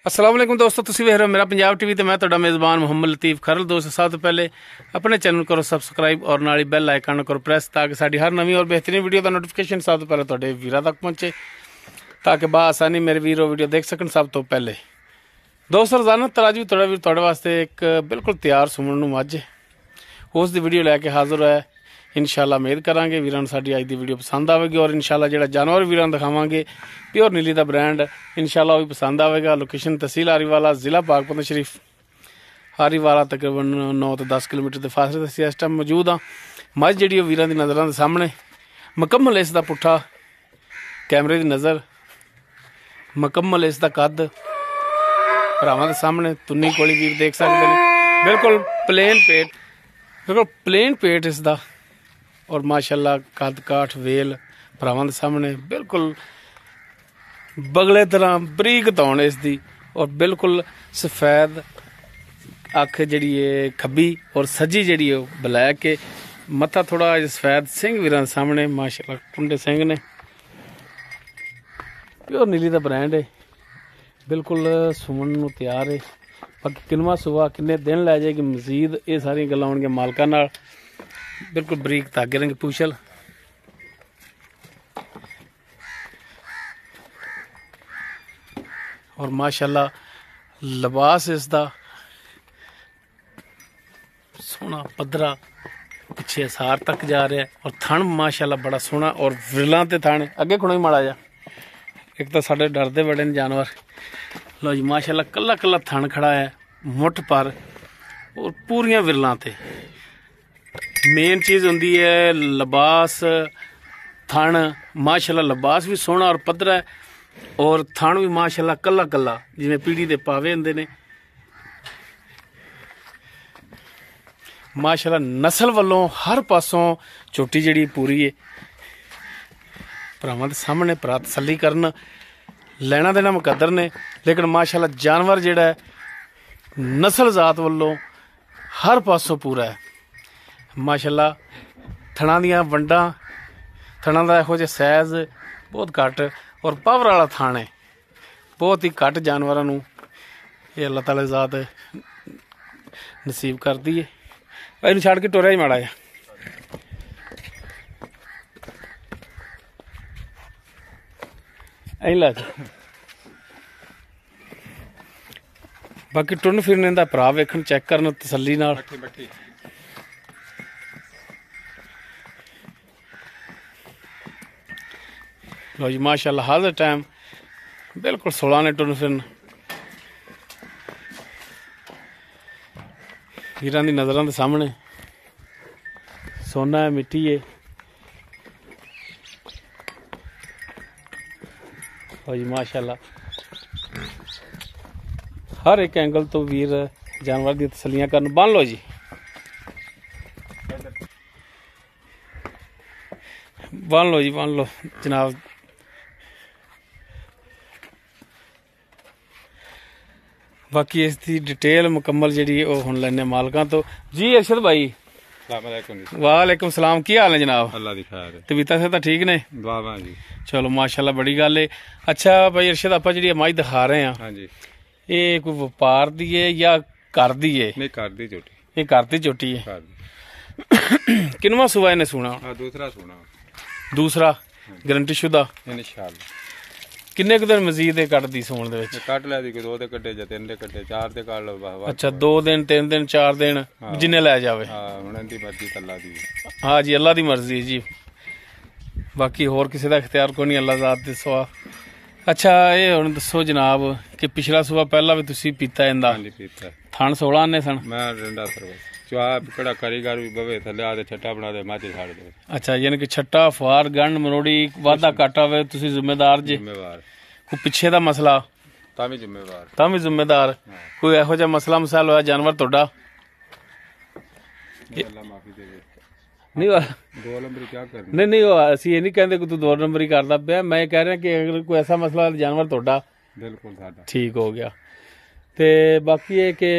अस्सलाम वालेकुम दोस्तों, तुसीं वेख रहे हो मेरा पंजाब टीवी तो मैं तुहाडा मेज़बान मुहम्मद लतीफ़ खरल। दोस्तों सब तो पहले अपने चैनल करो सबसक्राइब और नाल बैल आइकन करो प्रेस ताकि साडी हर नवी और बेहतरीन वीडियो का नोटिफिकेशन सब तो पहले तुहाडे वीरां तक पहुंचे ताकि बाआसानी मेरे वीरो वीडियो देख सकन। सब तो पहले दोस्तों रोजाना तरह भी तुहाडा वीर तुहाडे वास्ते एक बिल्कुल तैयार सुमन नूं मੱਝ उस दी वीडियो लैके हाजिर है। इंशाल्लाह उम्मीद करांगे वीरां नूं साडी अज दी वीडियो पसंद आवेगी और इंशाल्लाह जिहड़ा जानवर वीरां नूं दिखावांगे प्योर नीली दा ब्रांड इंशाल्लाह वो भी पसंद आवेगा। लोकेशन तहसील हारीवाला, जिला पाकपतन शरीफ। हारीवाला तकरीबन 9 तो 10 किलोमीटर के फासले से इस टाइम मौजूद हाँ। मੱਝ जिहड़ी वीरां दी नज़रां दे सामने मुकम्मल इसदा पुट्ठा कैमरे की नज़र, मुकम्मल इसदा कद भरावां दे सामने तुन्नी कोली वीर देख सकते हैं। बिल्कुल प्लेन पेट इसदा और माशाल्लाह कद काठ वेल भरावां दे सामने बिल्कुल बगले तरह बरीक तौण इसदी और बिल्कुल सफेद अख जिहड़ी है खब्बी और सज्जी जिहड़ी है ब्लैक के मत्था थोड़ा सफेद सिंह वीरां सामने माशाल्लाह कुंडे सिंह ने। प्योर नीली दा ब्रांड है, बिल्कुल सुमन नूं तैयार है। बाकी किनवा सुबह किन्ने दिन लै जाएगी मजीद ये सारियां गल्लां होणगीਆਂ मालकां नाल। बिल्कुल बरीक धागे रंग पूछल और माशाल्लाह लिबास इसदा सोहना पदरा पिछे असार तक जा रहा है और थण माशाल्लाह बड़ा सोहना और विरलां ते थण अगे खुणो ही माड़ा जा। एक तो साडे डरदे बड़े जानवर। लो जी माशाल्लाह कल्ला कल्ला थण खड़ा है मुठ पर और पूरियां विरलां ते। मेन चीज़ होंदी है लिबास थण माशाल्लाह लिबास भी सोहना और पदरा है और थण भी माशाल्लाह कल्ला कल्ला जिवें पीढ़ी दे पावे हुंदे ने। माशाल्लाह नस्ल वालों हर पासों चोटी जिहड़ी पूरी है। भरावां दे सामने भरा तसल्ली करन लेना देना मुकद्दर ने, लेकिन माशाल्लाह जानवर जिहड़ा है नस्ल जात वालों हर पासों पूरा है। माशाल्लाह थणा दियां वंडां थणा दा इहो जिहा साइज बहुत घट और पावर वाला थण है। बहुत ही घट जानवरां नूं ये अल्लाह ताला ज़ात नसीब करदी है। इहनूं छड्ड के टुरिया ही माड़ा जा। ऐं ला बाकी टुरन फिरन दा भरा वेखण चैक करन तसल्ली नाल। लो जी माशाल्लाह हर टाइम बिल्कुल 16 ने टुरन फिरन। हीरां दी नज़रां दे सामने सोना है मिट्टी है। लो जी माशाल्लाह हर एक एंगल तो वीर जानवर दी तसल्लियां करन। बन लो जी बन लो जी बन लो जनाब। बाकी इसकी डिटेल मुकम्मल जी हुण लैने मालकां तो। जी अरशद भाई वालेकुम सलाम, की हाल है जनाब? अल्लाह दी खैर। तबीयतां से ठीक ने? वाह जी चलो माशाल्लाह बड़ी गल है। अच्छा भाई अरशद आप जी मੱਝ दिखा रहे हैं, हाँ जी, ये कोई व्यापार दी है या घर दी है? नहीं कर दी चोटी, ये घर दी चोटी है। कर दी। किनवा सुबह इन्हें सुना? हाँ दूसरा सुना। दूसरा गारंटी शुदा इंशाअल्लाह। किन्ने क दिन मजीद है कट दी सूण दे विच? कट लै दी कोई 2 दे कट्टे जां 3 दे कट्टे 4 दे कर लो। अच्छा 2 दिन 3 दिन 4 दिन जिन्ने लै जावे। हाँ हुण इंदी मर्जी अल्लाह दी। हाँ जी अल्लाह दी मर्जी है जी, बाकी होर किसी का इख्तियार कोई नहीं, अल्लाह ज़ात दे सिवा। अच्छा ये हुण दसो जनाब कि पिछला सुबह पहला भी तुसीं पीता इंदा? हाँ जी पीता। थण 16 आने सन? मैं डंडा सरवा चुआ कड़ा कारीगर भी बवे थले आ दे छट्टा बना दे मੱਝ छाड़ दे। अच्छा यानी कि छट्टा फार गंढ मरोड़ी वाधा घाटा होवे तुसीं जिम्मेदार जे? जिम्मेवार। कोई पिछे दा मसला तां भी जिम्मेवार। तां भी जिम्मेदार। कोई इहो जिहा मसला मसाइल होया जानवर तुहाडा? अल्लाह माफी दे दे। नहीं 2 नंबरी क्या करना? नहीं नहीं ਅਸੀਂ ਇਹ ਨਹੀਂ ਕਹਿੰਦੇ ਕਿ ਤੂੰ 2 ਨੰਬਰੀ ਕਰਦਾ ਪਿਆ। ਮੈਂ ਕਹਿ ਰਿਹਾ ਕਿ ਅਗਰ ਕੋਈ ਐਸਾ ਮਸਲਾ जानवर ਤੁਹਾਡਾ बिल्कुल साडा ठीक हो गया ਤੇ ਬਾਕੀ ਇਹ ਕਿ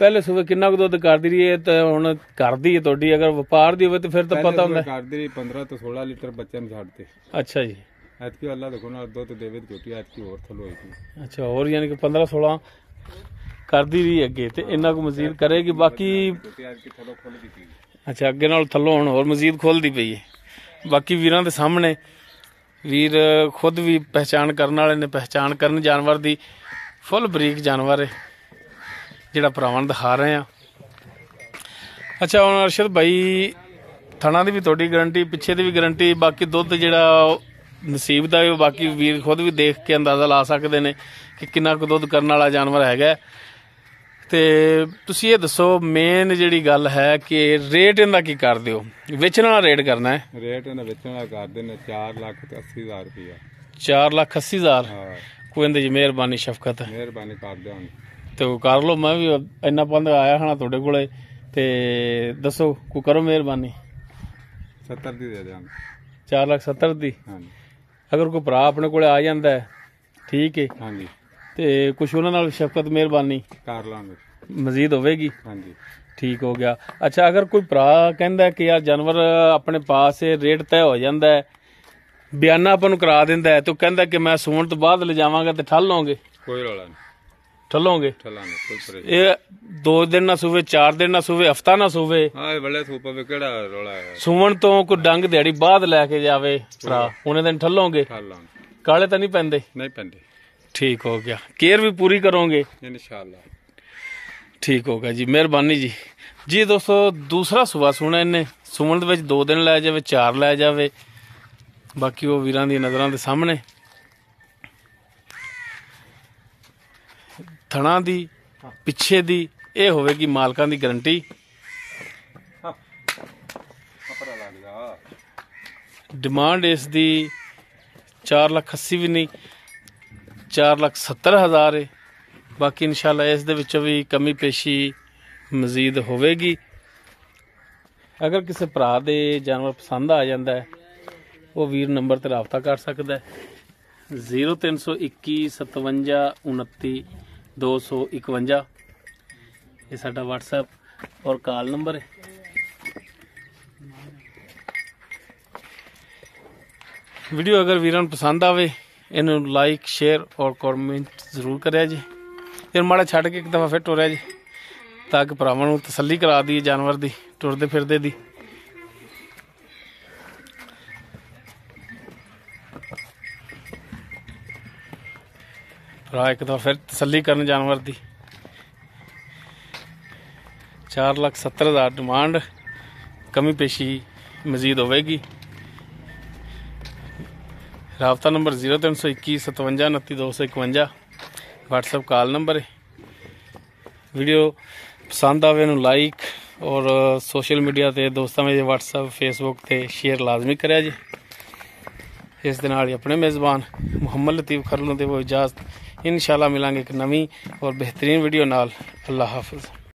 ਪਹਿਲੇ ਸੂਬੇ ਕਿੰਨਾ ਕੁ ਦੁੱਧ ਕਰਦੀ ਰਹੀ ਹੈ ਤੇ ਹੁਣ ਕਰਦੀ ਹੈ ਤੁਹਾਡੀ? ਅਗਰ ਵਪਾਰ ਦੀ ਹੋਵੇ ਤੇ ਫਿਰ ਤਾਂ ਪਤਾ ਹੁੰਦਾ ਕਰਦੀ ਰਹੀ 15 ਤੋਂ 16 ਲੀਟਰ ਬੱਚੇ ਨੂੰ ਛੱਡਦੇ। ਅੱਛਾ ਜੀ ਐਤਕੀ ਅੱਲਾ ਦੇਖੋ ਨਾ ਦੁੱਧ ਦੇਵੇ ਤੇ ਝੋਟੀ ਐਤਕੀ ਹੋਰ ਥੱਲੋਂ ਹੋਈ ਸੀ। ਅੱਛਾ, ਹੋਰ ਯਾਨੀ ਕਿ 15-16 ਕਰਦੀ ਰਹੀ ਅੱਗੇ ਤੇ ਇੰਨਾ ਕੁ ਮਜ਼ੀਦ ਕਰੇਗੀ। ਬਾਕੀ ਝੋਟੀ ਐਤਕੀ ਥੱਲੋਂ ਖੁੱਲਦੀ ਪਈ। ਅੱਛਾ, ਅੱਗੇ ਨਾਲ ਥੱਲੋਂ ਹੁਣ ਹੋਰ ਮਜ਼ੀਦ ਖੁੱਲਦੀ ਪਈ ਹੈ। ਬਾਕੀ ਵੀਰਾਂ ਦੇ ਸਾਹਮਣੇ ਵੀਰ ਖੁਦ ਵੀ ਪਹਿਚਾਣ ਕਰਨ ਵਾਲੇ ਨੇ, ਪਹਿਚਾਣ ਕਰਨ ਜਾਨਵਰ ਦੀ। ਫੁੱਲ ਬਰੀਕ ਜਾਨਵਰ ਹੈ ਜਿਹੜਾ ਭਰਾਵਾਂ ਨੂੰ ਦਿਖਾ ਰਹੇ ਆ। ਅੱਛਾ, ਹੁਣ ਅਰਸ਼ਦ ਭਾਈ ਥਣਾ ਦੀ ਵੀ ਤੁਹਾਡੀ ਗਰੰਟੀ, ਪਿੱਛੇ ਦੀ ਵੀ ਗਰੰਟੀ, ਬਾਕੀ ਦੁੱਧ ਜਿਹੜਾ ਨਸੀਬ ਦਾ ਉਹ ਬਾਕੀ ਵੀਰ ਖੁਦ ਵੀ ਦੇਖ ਕੇ ਅੰਦਾਜ਼ਾ ਲਾ ਸਕਦੇ ਨੇ ਕਿ ਕਿੰਨਾ ਕੁ ਦੁੱਧ ਕਰਨ ਵਾਲਾ ਜਾਨਵਰ ਹੈਗਾ। ਤੇ ਤੁਸੀਂ ਇਹ ਦੱਸੋ ਮੇਨ ਜਿਹੜੀ ਗੱਲ ਹੈ ਕਿ ਰੇਟ ਇਹਦਾ ਕੀ ਕਰਦੇ ਹੋ? ਵੇਚਣ ਵਾਲਾ ਰੇਟ ਕਰਨਾ ਹੈ? ਰੇਟ ਇਹਨਾਂ ਵੇਚਣ ਵਾਲਾ ਕਰਦੇ ਨੇ 4,80,000 ਰੁਪਇਆ। 4,80,000? ਹਾਂ, ਕੋਈ ਇਹਦੇ 'ਚ ਮਿਹਰਬਾਨੀ ਸ਼ਫਕਤ ਮਿਹਰਬਾਨੀ ਕਰ ਦਿਓ। ਤੇ ਉਹ ਕਰ ਲਓ, ਮੈਂ ਵੀ ਇੰਨਾ ਪੰਦ ਆਇਆ ਹਾਂ ਤੁਹਾਡੇ ਕੋਲੇ ਤੇ ਦੱਸੋ ਕੋਈ ਕਰੋ ਮਿਹਰਬਾਨੀ। 70 ਦੀ ਦੇ ਦਿਆਂਗੇ। 4,70,000 ਦੀ? ਹਾਂਜੀ। ਅਗਰ ਕੋਈ ਭਰਾ ਆਪਣੇ ਕੋਲੇ ਆ ਜਾਂਦਾ ਹੈ ਠੀਕ ਹੈ, ਹਾਂਜੀ, ਤੇ ਕੁਛ ਉਹਨਾਂ ਨਾਲ ਸ਼ਫਕਤ ਮਿਹਰਬਾਨੀ ਕਰ ਲਾਂਗੇ, ਮਜ਼ੀਦ ਹੋਵੇਗੀ? ਹਾਂਜੀ, ਠੀਕ ਹੋ ਗਿਆ। ਅੱਛਾ, ਅਗਰ ਕੋਈ ਭਰਾ ਕਹਿੰਦਾ ਕਿ ਯਾਰ ਜਾਨਵਰ ਆਪਣੇ ਪਾਸ ਰੇਟ ਤੈਅ ਹੋ ਜਾਂਦਾ ਹੈ, ਬਿਆਨਾ ਆਪਾਂ ਨੂੰ ਕਰਾ ਦਿੰਦਾ ਹੈ, ਤੇ ਉਹ ਕਹਿੰਦਾ ਕਿ ਮੈਂ ਸੂਣ ਤੋਂ ਬਾਅਦ ਲਿਜਾਵਾਂਗਾ ਤੇ ਠੱਲ ਲਓਗੇ? ਕੋਈ ਰੌਲਾ ਨਹੀਂ, ਠੱਲੋਗੇ? ਠੱਲਾਂਗੇ, ਕੋਈ ਪਰੇਸ਼ਾਨੀ। ਇਹ 2 ਦਿਨ ਨਾ ਸੂਵੇ, 4 ਦਿਨ ਨਾ ਸੂਵੇ, ਹਫਤਾ ਨਾ ਸੂਵੇ, ਹਾਂ ਇਹ ਬੜੇ ਸੂਪਾ ਵੀ ਕਿਹੜਾ ਰੌਲਾ ਹੈ। ਸੂਵਣ ਤੋਂ ਕੋਈ ਡੰਗ ਦਿਹਾੜੀ ਬਾਅਦ ਲੈ ਕੇ ਜਾਵੇ ਭਰਾ, ਉਹਨੇ ਦਿਨ ਠੱਲੋਗੇ? ਠੱਲ ਲਾਂਗੇ, ਕਾਲੇ ਤਾਂ ਨਹੀਂ ਪੈਂਦੇ? ਨਹੀਂ ਪੈਂਦੇ। ਠੀਕ ਹੋ ਗਿਆ। ਕੇਅਰ ਵੀ ਪੂਰੀ ਕਰੋਗੇ? ਇਨਸ਼ਾਅੱਲਾ। ਠੀਕ ਹੋ ਗਿਆ ਜੀ, ਮਿਹਰਬਾਨੀ ਜੀ। ਜੀ ਦੋਸਤੋ, ਦੂਸਰਾ ਸੂਆ ਸੁਣਾ ਇਹਨੇ, ਸੁਮਣ ਦੇ ਵਿੱਚ 2 ਦਿਨ ਲੈ ਜਾਵੇ, 4 ਲੈ ਜਾਵੇ, ਬਾਕੀ ਉਹ ਵੀਰਾਂ ਦੀ ਨਜ਼ਰਾਂ ਦੇ ਸਾਹਮਣੇ। ਥਣਾ ਦੀ, ਪਿੱਛੇ ਦੀ ਇਹ ਹੋਵੇਗੀ ਮਾਲਕਾਂ ਦੀ ਗਰੰਟੀ। ਡਿਮਾਂਡ ਇਸ ਦੀ 4,80,000 ਵੀ ਨਹੀਂ, 4,70,000 ਹੈ। ਬਾਕੀ ਇਨਸ਼ਾਅੱਲਾ ਇਸ ਦੇ ਵਿੱਚੋਂ ਵੀ ਕਮੀ ਪੇਸ਼ੀ ਮਜ਼ੀਦ ਹੋਵੇਗੀ। ਅਗਰ ਕਿਸੇ ਭਰਾ ਦੇ ਜਾਨਵਰ ਪਸੰਦ ਆ ਜਾਂਦਾ ਹੈ, ਉਹ ਵੀਰ ਨੰਬਰ ਤੇ ਰਾਬਤਾ ਕਰ ਸਕਦਾ ਹੈ। 0321 57 29 251 ਇਹ ਸਾਡਾ WhatsApp ਔਰ ਕਾਲ ਨੰਬਰ ਹੈ। ਵੀਡੀਓ ਅਗਰ ਵੀਰਾਂ ਨੂੰ ਪਸੰਦ ਆਵੇ ਇਹਨੂੰ ਲਾਈਕ, ਸ਼ੇਅਰ ਔਰ ਕਮੈਂਟ ਜ਼ਰੂਰ ਕਰਿਆ ਜੀ। ਫਿਰ ਮਾੜਾ ਛੱਡ ਕੇ ਇੱਕ ਦਫਾ ਫਿਰ ਟੁਰਿਆ ਜੀ, ਤਾਂ ਕਿ ਭਰਾਵਾਂ ਨੂੰ ਤਸੱਲੀ ਕਰਾ ਦਈਏ ਜਾਨਵਰ ਦੀ, ਟੁਰਦੇ ਫਿਰਦੇ ਦੀ। ਭਰਾ ਇੱਕ ਦਫਾ ਫਿਰ ਤਸੱਲੀ ਕਰਨ ਜਾਨਵਰ ਦੀ। 4,70,000 ਡਿਮਾਂਡ, ਕਮੀ ਪੇਸ਼ੀ ਮਜ਼ੀਦ ਹੋਵੇਗੀ। ਰਾਬਤਾ ਨੰਬਰ 0321 57 29 251 WhatsApp ਕਾਲ ਨੰਬਰ ਹੈ। ਵੀਡੀਓ ਪਸੰਦ ਆਵੇ ਇਹਨੂੰ ਲਾਈਕ ਔਰ ਸੋਸ਼ਲ ਮੀਡੀਆ ਤੇ ਦੋਸਤਾਂ ਵਿੱਚ WhatsApp, Facebook ਤੇ ਸ਼ੇਅਰ ਲਾਜ਼ਮੀ ਕਰਿਆ ਜੀ। ਇਸ ਦੇ ਨਾਲ ਹੀ ਆਪਣੇ ਮੇਜ਼ਬਾਨ ਮੁਹੰਮਦ ਲਤੀਫ ਖਰਲ ਨੂੰ ਦੇਵੋ ਇਜਾਜ਼ਤ। ਇਨਸ਼ਾਅੱਲਾ ਮਿਲਾਂਗੇ ਇੱਕ ਨਵੀਂ ਔਰ ਬਿਹਤਰੀਨ ਵੀਡੀਓ ਨਾਲ। ਅੱਲਾ ਹਾਫਿਜ਼।